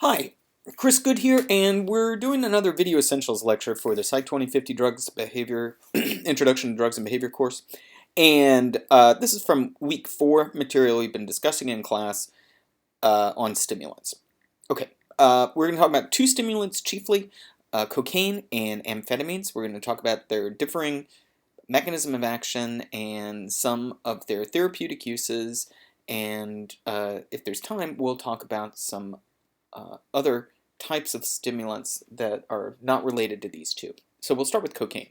Hi, Chris Good here, and we're doing another Video Essentials lecture for the PSYC2050 Drugs Behavior Introduction to Drugs and Behavior course. And this is from week 4 material we've been discussing in class on stimulants. Okay, we're going to talk about two stimulants chiefly, cocaine and amphetamines. We're going to talk about their differing mechanism of action and some of their therapeutic uses. And if there's time, we'll talk about some other types of stimulants that are not related to these two. So we'll start with cocaine.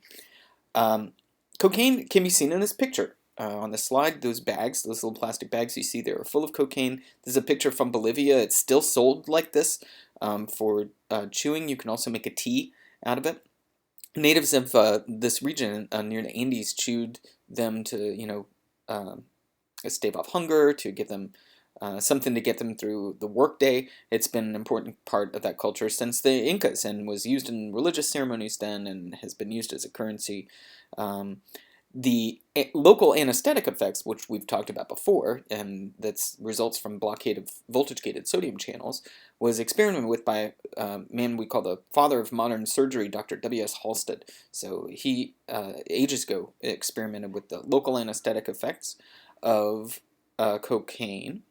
Cocaine can be seen in this picture. On the slide, those bags, those little plastic bags you see there are full of cocaine. This is a picture from Bolivia. It's still sold like this for chewing. You can also make a tea out of it. Natives of this region near the Andes chewed them to, stave off hunger, to give them something to get them through the workday. It's been an important part of that culture since the Incas and was used in religious ceremonies then and has been used as a currency. The local anesthetic effects, which we've talked about before, and that results from blockade of voltage-gated sodium channels, was experimented with by a man we call the father of modern surgery, Dr. W.S. Halsted. So he, ages ago, experimented with the local anesthetic effects of cocaine.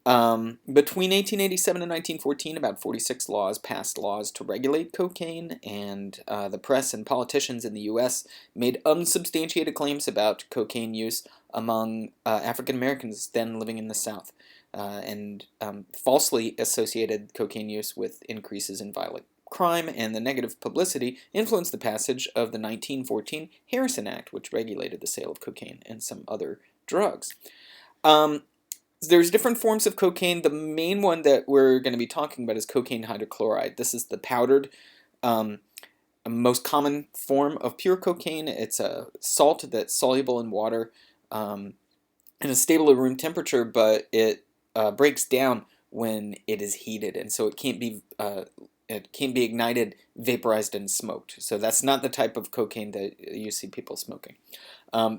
Between 1887 and 1914, about 46 laws passed laws to regulate cocaine, and the press and politicians in the U.S. made unsubstantiated claims about cocaine use among African Americans then living in the South, and falsely associated cocaine use with increases in violent crime, and the negative publicity influenced the passage of the 1914 Harrison Act, which regulated the sale of cocaine and some other drugs. There's different forms of cocaine. The main one that we're going to be talking about is cocaine hydrochloride. This is the powdered, most common form of pure cocaine. It's a salt that's soluble in water and is stable at room temperature, but it breaks down when it is heated, and so it can't be ignited, vaporized, and smoked. So that's not the type of cocaine that you see people smoking.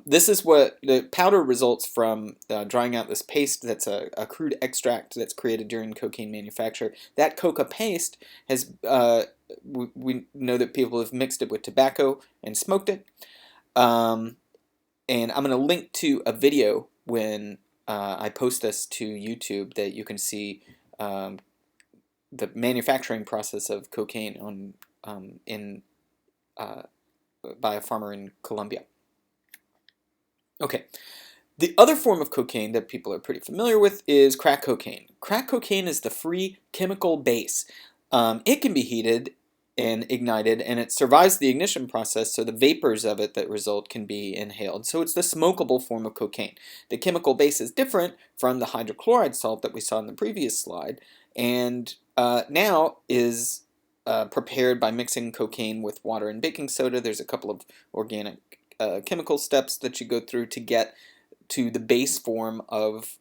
This is what the powder results from drying out this paste that's a crude extract that's created during cocaine manufacture. That coca paste has, we know that people have mixed it with tobacco and smoked it. And I'm going to link to a video when I post this to YouTube that you can see the manufacturing process of cocaine by a farmer in Colombia. Okay, the other form of cocaine that people are pretty familiar with is crack cocaine. Crack cocaine is the free chemical base. It can be heated and ignited, and it survives the ignition process, so the vapors of it that result can be inhaled. So it's the smokable form of cocaine. The chemical base is different from the hydrochloride salt that we saw in the previous slide, and now is prepared by mixing cocaine with water and baking soda. There's a couple of organic chemical steps that you go through to get to the base form of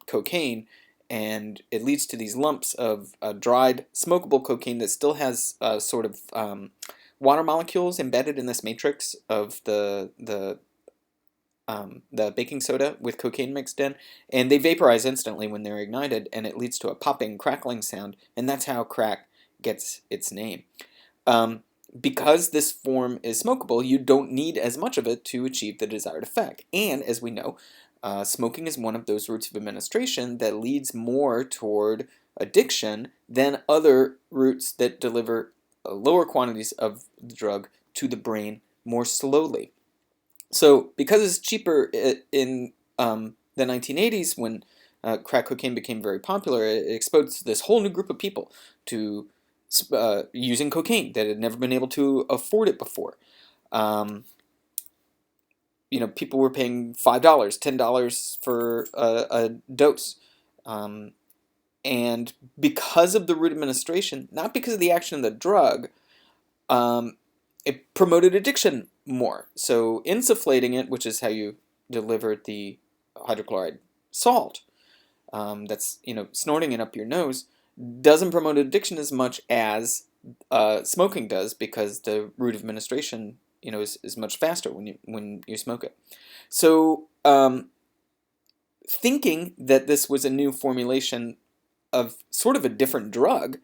cocaine, and it leads to these lumps of dried smokable cocaine that still has sort of water molecules embedded in this matrix of the baking soda with cocaine mixed in, and they vaporize instantly when they're ignited, and it leads to a popping, crackling sound, and that's how crack gets its name. Because this form is smokable, you don't need as much of it to achieve the desired effect. And as we know, smoking is one of those routes of administration that leads more toward addiction than other routes that deliver lower quantities of the drug to the brain more slowly. So because it's cheaper in the 1980s when crack cocaine became very popular, it exposed this whole new group of people to using cocaine that had never been able to afford it before. People were paying $5, $10 for a dose. And because of the route administration, not because of the action of the drug, it promoted addiction more. So insufflating it, which is how you deliver the hydrochloride salt, that's snorting it up your nose, doesn't promote addiction as much as smoking does, because the route of administration is much faster when you smoke it. So thinking that this was a new formulation of sort of a different drug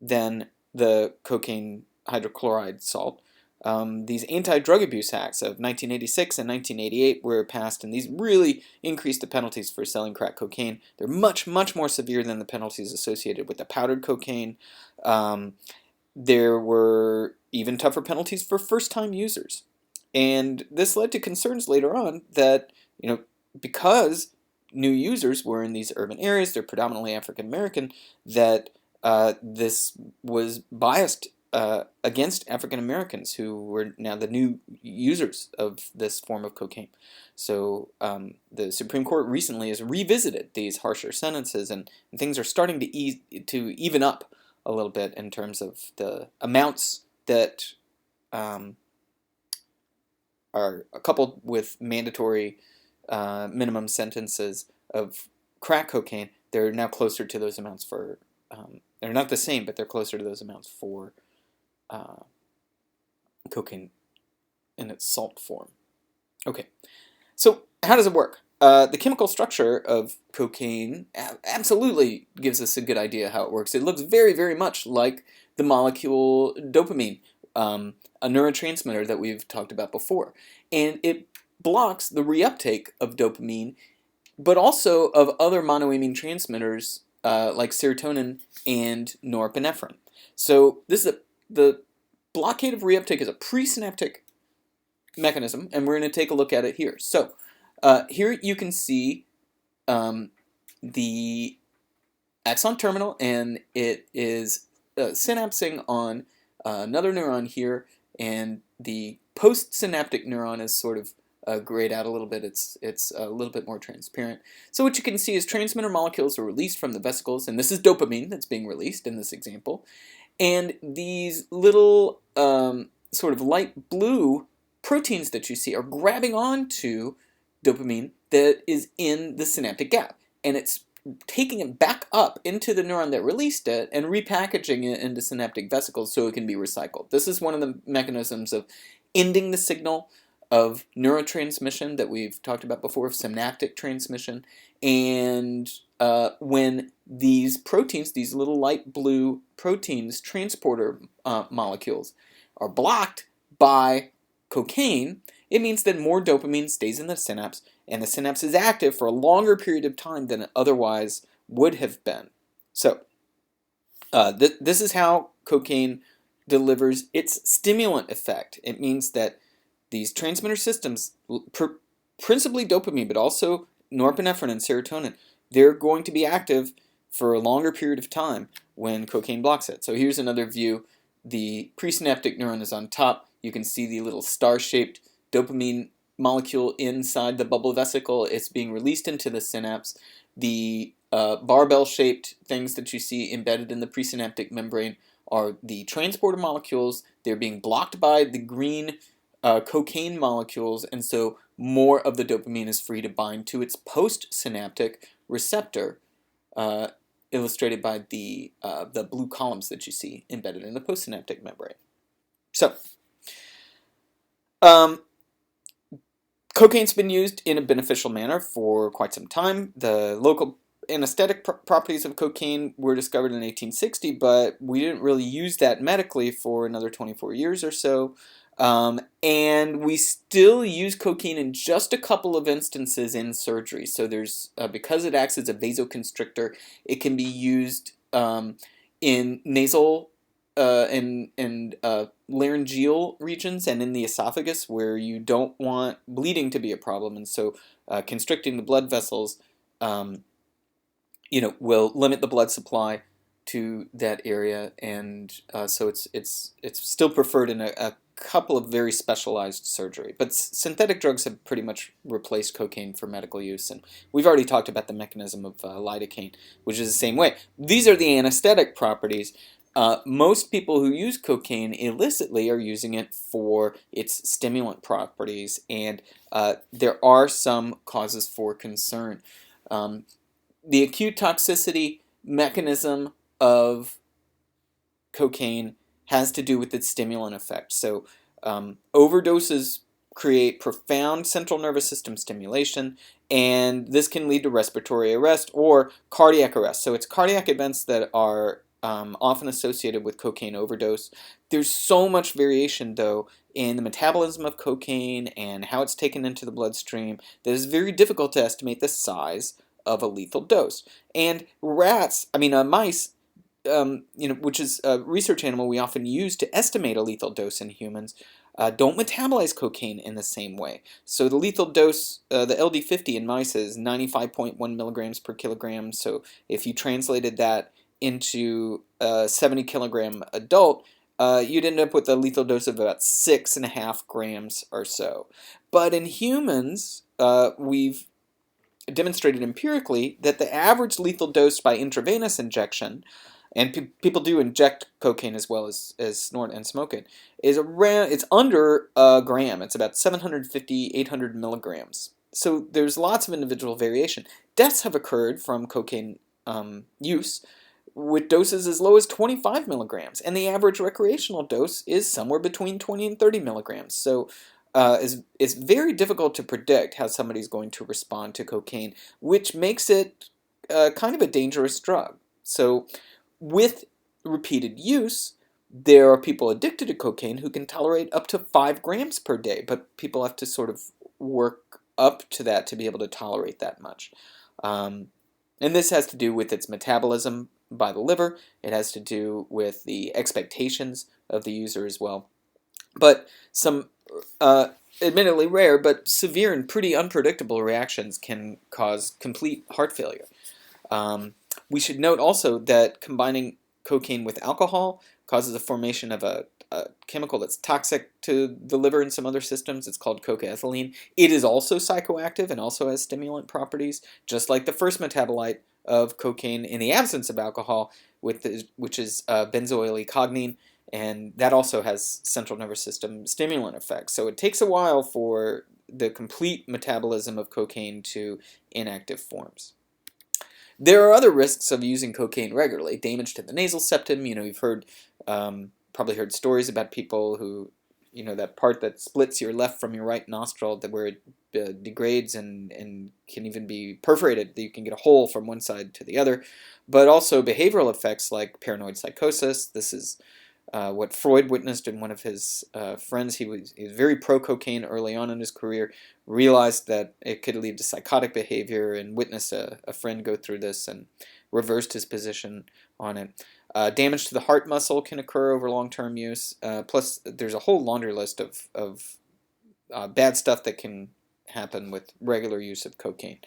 than the cocaine hydrochloride salt. These anti-drug abuse acts of 1986 and 1988 were passed, and these really increased the penalties for selling crack cocaine. They're much, much more severe than the penalties associated with the powdered cocaine. There were even tougher penalties for first-time users. And this led to concerns later on that, because new users were in these urban areas, they're predominantly African American, that this was biased against African Americans who were now the new users of this form of cocaine. So the Supreme Court recently has revisited these harsher sentences, and things are starting to even up a little bit in terms of the amounts that are coupled with mandatory minimum sentences of crack cocaine. They're now closer to those amounts for, they're not the same, but they're closer to those amounts for cocaine in its salt form. Okay, so how does it work? The chemical structure of cocaine absolutely gives us a good idea how it works. It looks very, very much like the molecule dopamine, a neurotransmitter that we've talked about before. And it blocks the reuptake of dopamine, but also of other monoamine transmitters like serotonin and norepinephrine. So this is the blockade of reuptake is a presynaptic mechanism, and we're going to take a look at it here. So here you can see the axon terminal, and it is synapsing on another neuron here, and the postsynaptic neuron is sort of grayed out a little bit. It's a little bit more transparent. So what you can see is transmitter molecules are released from the vesicles, and this is dopamine that's being released in this example. And these little sort of light blue proteins that you see are grabbing onto dopamine that is in the synaptic gap, and it's taking it back up into the neuron that released it and repackaging it into synaptic vesicles so it can be recycled. This is one of the mechanisms of ending the signal of neurotransmission that we've talked about before, of synaptic transmission. And when these proteins, these little light blue proteins, transporter molecules, are blocked by cocaine, it means that more dopamine stays in the synapse, and the synapse is active for a longer period of time than it otherwise would have been. So this is how cocaine delivers its stimulant effect. It means that these transmitter systems, principally dopamine, but also norepinephrine and serotonin, they're going to be active for a longer period of time when cocaine blocks it. So here's another view. The presynaptic neuron is on top. You can see the little star-shaped dopamine molecule inside the bubble vesicle. It's being released into the synapse. The barbell-shaped things that you see embedded in the presynaptic membrane are the transporter molecules. They're being blocked by the green cocaine molecules, and so more of the dopamine is free to bind to its postsynaptic receptor, illustrated by the blue columns that you see embedded in the postsynaptic membrane. So, cocaine's been used in a beneficial manner for quite some time. The local anesthetic properties of cocaine were discovered in 1860, but we didn't really use that medically for another 24 years or so. And we still use cocaine in just a couple of instances in surgery. So there's because it acts as a vasoconstrictor, it can be used in nasal and laryngeal regions and in the esophagus where you don't want bleeding to be a problem, and so constricting the blood vessels, will limit the blood supply to that area, and so it's still preferred in a couple of very specialized surgery. But synthetic drugs have pretty much replaced cocaine for medical use, and we've already talked about the mechanism of lidocaine, which is the same way. These are the anesthetic properties. Most people who use cocaine illicitly are using it for its stimulant properties, and there are some causes for concern. The acute toxicity mechanism of cocaine has to do with its stimulant effect. So overdoses create profound central nervous system stimulation, and this can lead to respiratory arrest or cardiac arrest. So it's cardiac events that are often associated with cocaine overdose. There's so much variation, though, in the metabolism of cocaine and how it's taken into the bloodstream that it's very difficult to estimate the size of a lethal dose. And mice, which is a research animal we often use to estimate a lethal dose in humans, don't metabolize cocaine in the same way. So the lethal dose, the LD50 in mice is 95.1 milligrams per kilogram. So if you translated that into a 70 kilogram adult, you'd end up with a lethal dose of about 6.5 grams or so. But in humans, we've demonstrated empirically that the average lethal dose by intravenous injection, and people do inject cocaine as well as snort and smoke it, it's under a gram. It's about 750, 800 milligrams. So there's lots of individual variation. Deaths have occurred from cocaine use with doses as low as 25 milligrams, and the average recreational dose is somewhere between 20 and 30 milligrams. So it's very difficult to predict how somebody's going to respond to cocaine, which makes it kind of a dangerous drug. So with repeated use, there are people addicted to cocaine who can tolerate up to 5 grams per day, but people have to sort of work up to that to be able to tolerate that much. And this has to do with its metabolism by the liver. It has to do with the expectations of the user as well. But some admittedly rare but severe and pretty unpredictable reactions can cause complete heart failure. We should note also that combining cocaine with alcohol causes the formation of a chemical that's toxic to the liver and some other systems. It's called cocaethylene. It is also psychoactive and also has stimulant properties, just like the first metabolite of cocaine in the absence of alcohol, which is benzoyl-cognine, and that also has central nervous system stimulant effects. So it takes a while for the complete metabolism of cocaine to inactive forms. There are other risks of using cocaine regularly. Damage to the nasal septum. You've probably heard stories about people who, that part that splits your left from your right nostril, where it degrades and can even be perforated. You can get a hole from one side to the other. But also behavioral effects like paranoid psychosis. This is what Freud witnessed in one of his friends. He was very pro-cocaine early on in his career, realized that it could lead to psychotic behavior, and witnessed a friend go through this and reversed his position on it. Damage to the heart muscle can occur over long-term use. Plus, there's a whole laundry list of bad stuff that can happen with regular use of cocaine,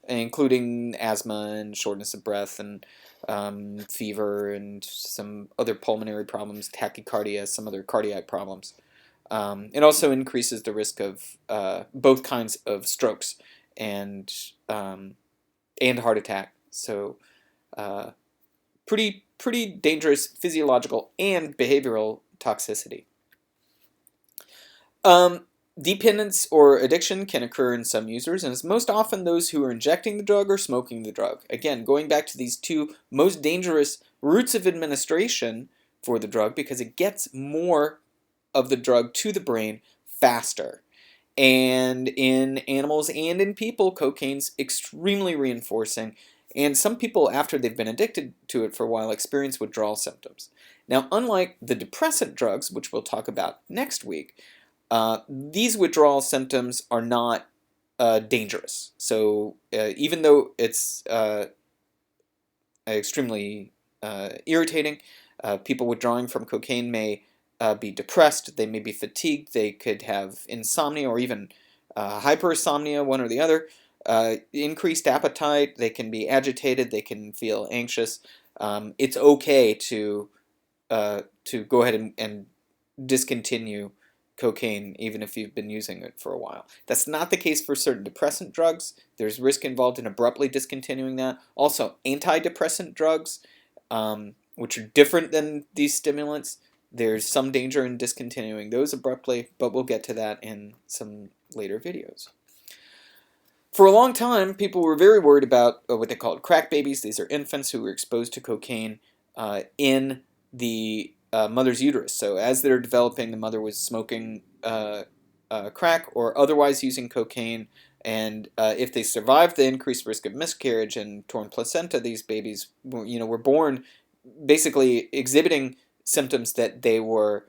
including asthma and shortness of breath and fever and some other pulmonary problems, tachycardia, some other cardiac problems. It also increases the risk of both kinds of strokes and heart attack. So pretty dangerous physiological and behavioral toxicity. Dependence or addiction can occur in some users, and it's most often those who are injecting the drug or smoking the drug. Again, going back to these two most dangerous routes of administration for the drug, because it gets more of the drug to the brain faster. And in animals and in people, cocaine's extremely reinforcing, and some people, after they've been addicted to it for a while, experience withdrawal symptoms. Now, unlike the depressant drugs, which we'll talk about next week, these withdrawal symptoms are not dangerous. So even though it's extremely irritating, people withdrawing from cocaine may be depressed, they may be fatigued, they could have insomnia or even hypersomnia, one or the other, increased appetite, they can be agitated, they can feel anxious. It's okay to go ahead and discontinue cocaine even if you've been using it for a while. That's not the case for certain depressant drugs. There's risk involved in abruptly discontinuing that. Also, antidepressant drugs, which are different than these stimulants, there's some danger in discontinuing those abruptly, but we'll get to that in some later videos. For a long time, people were very worried about what they called crack babies. These are infants who were exposed to cocaine in the mother's uterus. So as they're developing, the mother was smoking crack or otherwise using cocaine. And if they survive the increased risk of miscarriage and torn placenta, these babies, were born basically exhibiting symptoms that they were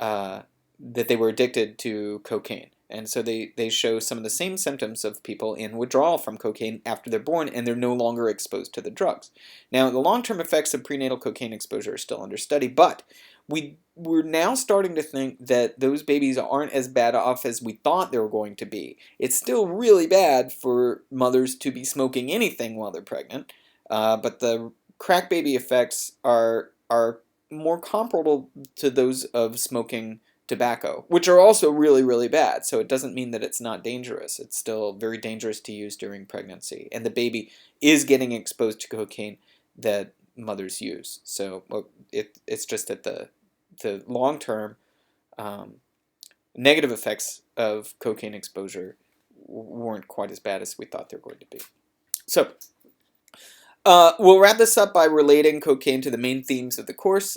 addicted to cocaine. And so they show some of the same symptoms of people in withdrawal from cocaine after they're born, and they're no longer exposed to the drugs. Now, the long-term effects of prenatal cocaine exposure are still under study, but we're now starting to think that those babies aren't as bad off as we thought they were going to be. It's still really bad for mothers to be smoking anything while they're pregnant, but the crack baby effects are more comparable to those of smoking tobacco, which are also really, really bad. So it doesn't mean that it's not dangerous. It's still very dangerous to use during pregnancy. And the baby is getting exposed to cocaine that mothers use. So it's just that the long-term negative effects of cocaine exposure weren't quite as bad as we thought they were going to be. So we'll wrap this up by relating cocaine to the main themes of the course.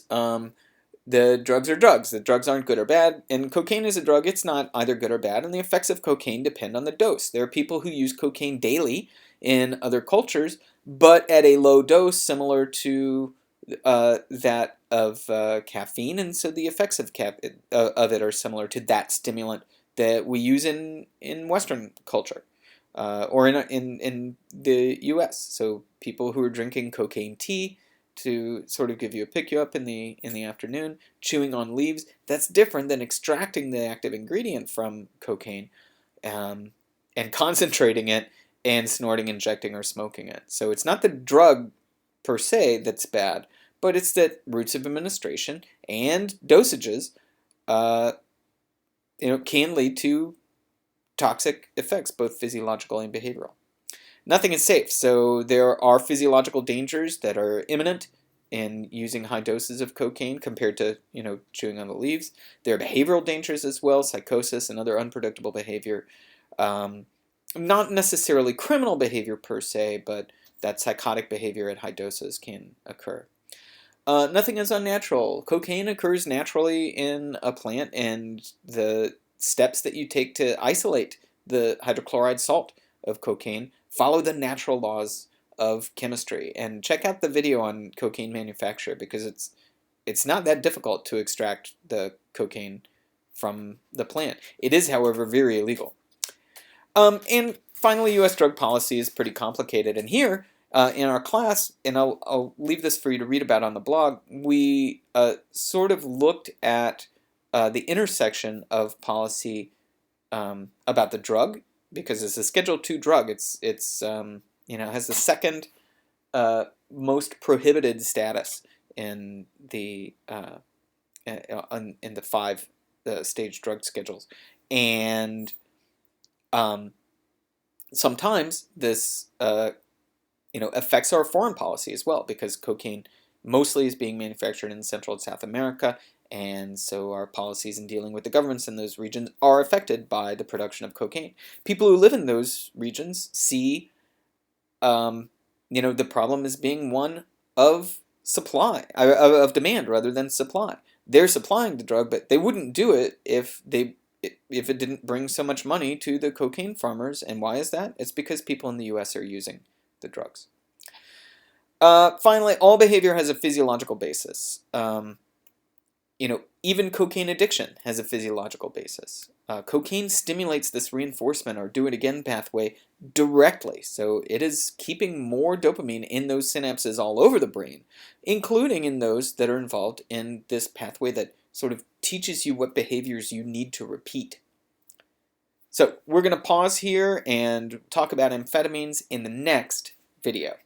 The drugs are drugs. The drugs aren't good or bad. And cocaine is a drug. It's not either good or bad. And the effects of cocaine depend on the dose. There are people who use cocaine daily in other cultures, but at a low dose similar to that of caffeine. And so the effects of it are similar to that stimulant that we use in Western culture or in the U.S. So people who are drinking cocaine tea to sort of pick you up in the afternoon, chewing on leaves, that's different than extracting the active ingredient from cocaine and concentrating it and snorting, injecting, or smoking it. So it's not the drug per se that's bad, but it's that routes of administration and dosages can lead to toxic effects, both physiological and behavioral. Nothing is safe, so there are physiological dangers that are imminent in using high doses of cocaine compared to chewing on the leaves. There are behavioral dangers as well, psychosis and other unpredictable behavior. Not necessarily criminal behavior per se, but that psychotic behavior at high doses can occur. Nothing is unnatural. Cocaine occurs naturally in a plant, and the steps that you take to isolate the hydrochloride salt of cocaine follow the natural laws of chemistry. And check out the video on cocaine manufacture, because it's not that difficult to extract the cocaine from the plant. It is, however, very illegal. And finally, U.S. drug policy is pretty complicated. And here in our class, and I'll leave this for you to read about on the blog, we sort of looked at the intersection of policy about the drug, because it's a Schedule II drug. It has the second most prohibited status in the 5 stage drug schedules, and sometimes this affects our foreign policy as well, because cocaine mostly is being manufactured in Central and South America. And so our policies in dealing with the governments in those regions are affected by the production of cocaine. People who live in those regions see, the problem as being one of supply, of demand rather than supply. They're supplying the drug, but they wouldn't do it if it didn't bring so much money to the cocaine farmers. And why is that? It's because people in the U.S. are using the drugs. Finally, all behavior has a physiological basis. Even cocaine addiction has a physiological basis. Cocaine stimulates this reinforcement or do-it-again pathway directly, so it is keeping more dopamine in those synapses all over the brain, including in those that are involved in this pathway that sort of teaches you what behaviors you need to repeat. So we're going to pause here and talk about amphetamines in the next video.